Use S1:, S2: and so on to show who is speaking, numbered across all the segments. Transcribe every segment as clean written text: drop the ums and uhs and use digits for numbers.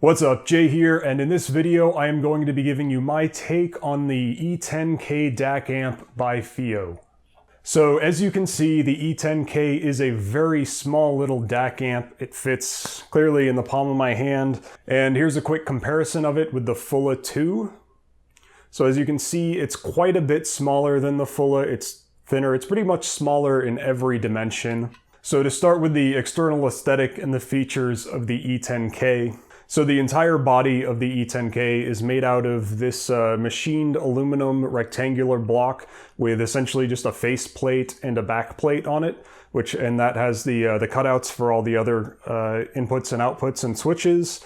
S1: What's up, Jay here, and in this video I am going to be giving you my take on the E10K DAC amp by FiiO. So as you can see, the E10K is a very small little DAC amp. It fits clearly in the palm of my hand, and here's a quick comparison of it with the Fulla 2. So as you can see, it's quite a bit smaller than the Fulla. It's thinner. It's pretty much smaller in every dimension. So to start with the external aesthetic and the features of the E10K. So the entire body of the E10K is made out of this machined aluminum rectangular block with essentially just a face plate and a back plate on it, and that has the cutouts for all the other inputs and outputs and switches.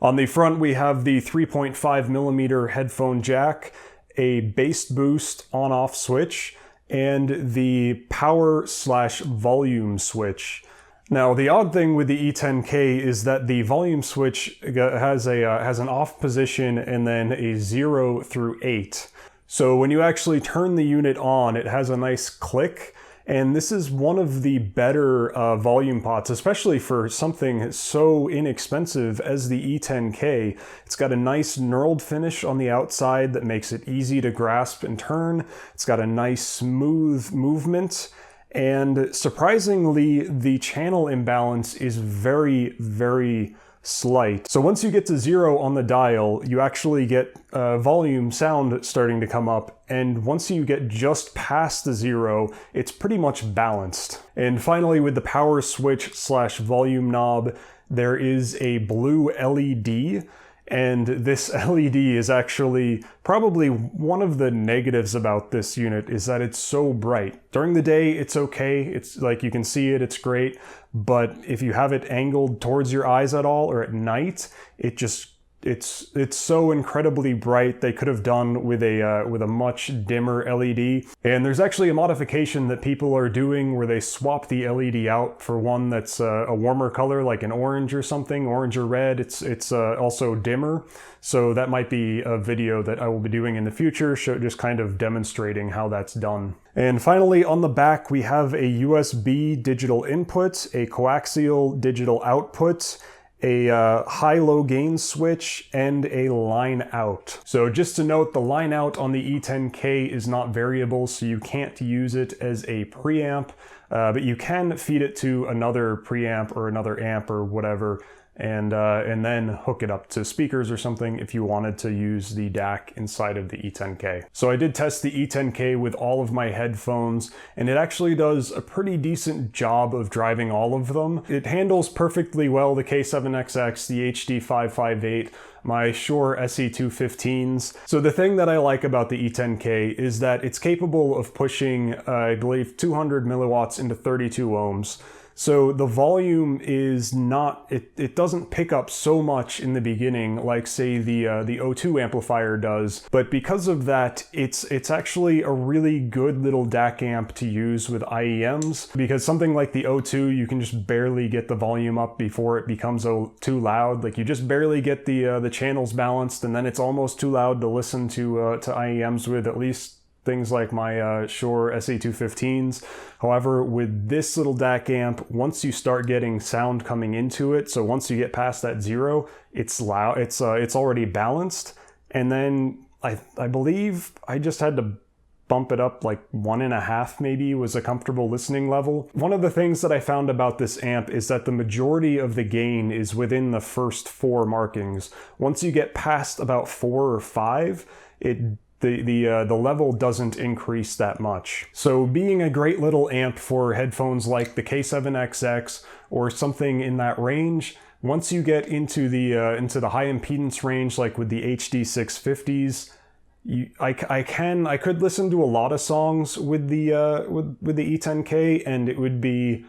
S1: On the front we have the 3.5mm headphone jack, a bass boost on-off switch, and the power/volume switch. Now, the odd thing with the E10K is that the volume switch has an off position and then a 0 through 8. So when you actually turn the unit on, it has a nice click, and this is one of the better volume pots, especially for something so inexpensive as the E10K. It's got a nice knurled finish on the outside that makes it easy to grasp and turn. It's got a nice smooth movement. And surprisingly, the channel imbalance is very, very slight. So once you get to 0 on the dial, you actually get volume sound starting to come up. And once you get just past the 0, it's pretty much balanced. And finally, with the power switch/volume knob, there is a blue LED. And this LED is actually probably one of the negatives about this unit, is that it's so bright. During the day, it's okay. It's like you can see it, it's great. But if you have it angled towards your eyes at all, or at night, it's so incredibly bright. They could have done with a much dimmer LED. And there's actually a modification that people are doing where they swap the LED out for one that's a warmer color, like an orange or something, orange or red. It's also dimmer. So that might be a video that I will be doing in the future, just kind of demonstrating how that's done. And finally, on the back, we have a USB digital input, a coaxial digital output, a high-low gain switch, and a line out. So just to note, the line out on the E10K is not variable, so you can't use it as a preamp, but you can feed it to another preamp or another amp or whatever, and then hook it up to speakers or something if you wanted to use the DAC inside of the E10K. So I did test the E10K with all of my headphones, and it actually does a pretty decent job of driving all of them. It handles perfectly well the K7XX, the HD558, my Shure SE215s. So the thing that I like about the E10K is that it's capable of pushing, I believe, 200 milliwatts into 32 ohms. So the volume is not, it doesn't pick up so much in the beginning like, say, the O2 amplifier does, but because of that, it's actually a really good little DAC amp to use with IEMs, because something like the O2, you can just barely get the volume up before it becomes too loud. Like, you just barely get the channels balanced, and then it's almost too loud to listen to IEMs with, at least things like my Shure SE215s. However, with this little DAC amp, once you start getting sound coming into it, so once you get past that 0, it's loud, it's already balanced, and then I believe I just had to bump it up like 1.5 maybe was a comfortable listening level. One of the things that I found about this amp is that the majority of the gain is within the first 4 markings. Once you get past about 4 or 5, the level doesn't increase that much. So being a great little amp for headphones like the K7XX or something in that range, once you get into the high impedance range, like with the HD650s, I could listen to a lot of songs with the E10K, and it would be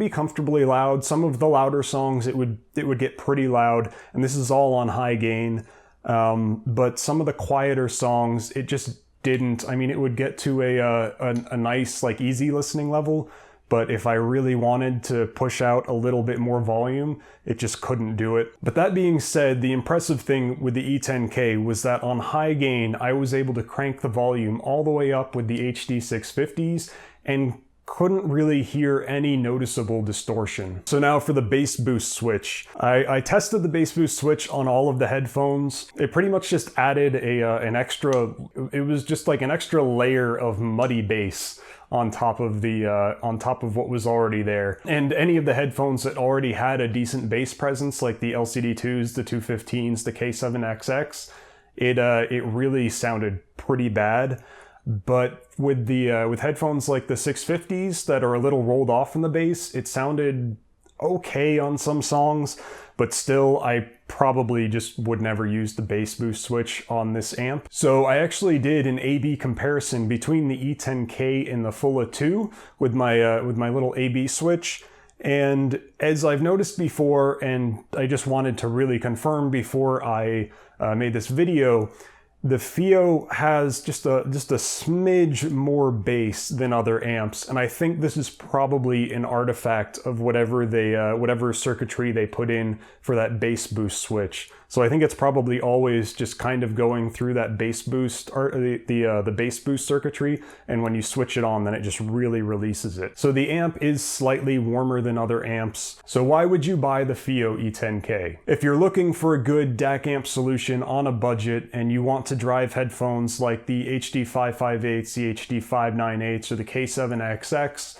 S1: comfortably loud. Some of the louder songs it would get pretty loud, and this is all on high gain. But some of the quieter songs, it just didn't. I mean, it would get to a nice, like, easy listening level, but if I really wanted to push out a little bit more volume, it just couldn't do it. But that being said, the impressive thing with the E10K was that on high gain, I was able to crank the volume all the way up with the HD650s and couldn't really hear any noticeable distortion. So now for the bass boost switch. I tested the bass boost switch on all of the headphones. It pretty much just added an extra, it was just like an extra layer of muddy bass on top of what was already there. And any of the headphones that already had a decent bass presence, like the LCD2s, the 215s, the K7XX, it really sounded pretty bad. But with headphones like the 650s that are a little rolled off from the bass, it sounded okay on some songs, but still I probably just would never use the bass boost switch on this amp. So I actually did an A/B comparison between the E10K and the FiiO E2 with my little A/B switch. And as I've noticed before, and I just wanted to really confirm before I made this video, the FiiO has just a smidge more bass than other amps, and I think this is probably an artifact of whatever circuitry they put in for that bass boost switch. So I think it's probably always just kind of going through that bass boost, or the bass boost circuitry, and when you switch it on, then it just really releases it. So the amp is slightly warmer than other amps. So why would you buy the FiiO E10K? If you're looking for a good DAC amp solution on a budget and you want to drive headphones like the HD558s, the HD598s, or the K7XX,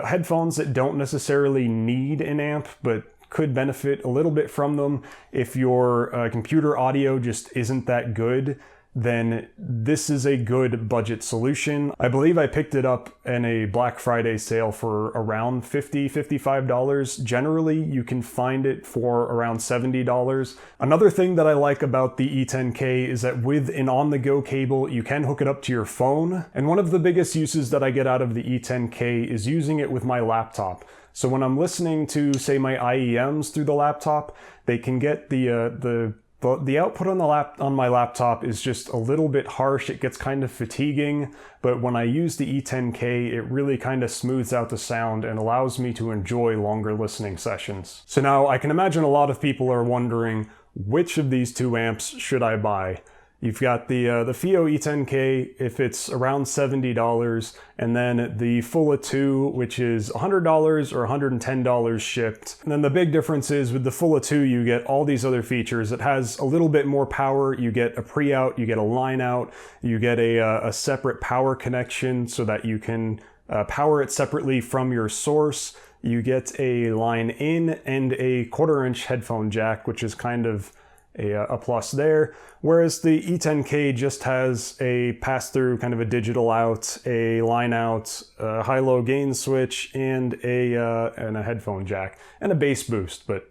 S1: headphones that don't necessarily need an amp, but could benefit a little bit from them. If your computer audio just isn't that good, then this is a good budget solution. I believe I picked it up in a Black Friday sale for around $50–$55. Generally, you can find it for around $70. Another thing that I like about the E10K is that with an on-the-go cable, you can hook it up to your phone. And one of the biggest uses that I get out of the E10K is using it with my laptop. So when I'm listening to, say, my IEMs through the laptop, they can get the output on my laptop is just a little bit harsh. It gets kind of fatiguing, but when I use the E10K, it really kind of smooths out the sound and allows me to enjoy longer listening sessions. So now I can imagine a lot of people are wondering, which of these two amps should I buy? You've got the FiiO E10K if it's around $70, and then the FiiO E2, which is $100 or $110 shipped. And then the big difference is with the FiiO E2, you get all these other features. It has a little bit more power. You get a pre-out, you get a line out, you get a separate power connection so that you can power it separately from your source. You get a line in and a 1/4-inch headphone jack, which is kind of a plus there, whereas the E10K just has a pass-through, kind of a digital out, a line out, a high-low gain switch, and a headphone jack, and a bass boost, but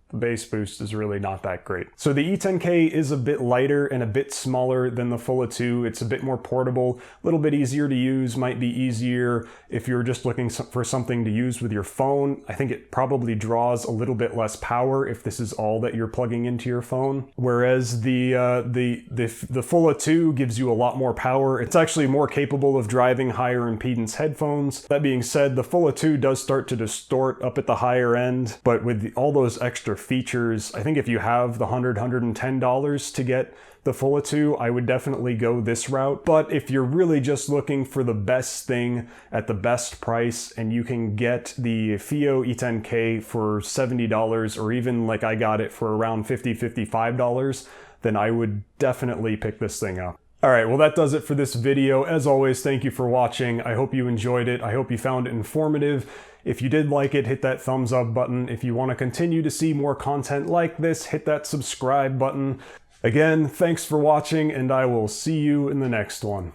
S1: the bass boost is really not that great. So the E10K is a bit lighter and a bit smaller than the FiiO E2. It's a bit more portable, a little bit easier to use, might be easier if you're just looking for something to use with your phone. I think it probably draws a little bit less power if this is all that you're plugging into your phone. Whereas the FiiO E2 gives you a lot more power. It's actually more capable of driving higher impedance headphones. That being said, the FiiO E2 does start to distort up at the higher end, but with all those extra features, I think if you have the $110 to get the FiiO E2, I would definitely go this route. But if you're really just looking for the best thing at the best price, and you can get the FiiO E10K for $70, or even like I got it for around $50–$55, then I would definitely pick this thing up. Alright, well that does it for this video. As always, thank you for watching. I hope you enjoyed it. I hope you found it informative. If you did like it, hit that thumbs up button. If you want to continue to see more content like this, hit that subscribe button. Again, thanks for watching, and I will see you in the next one.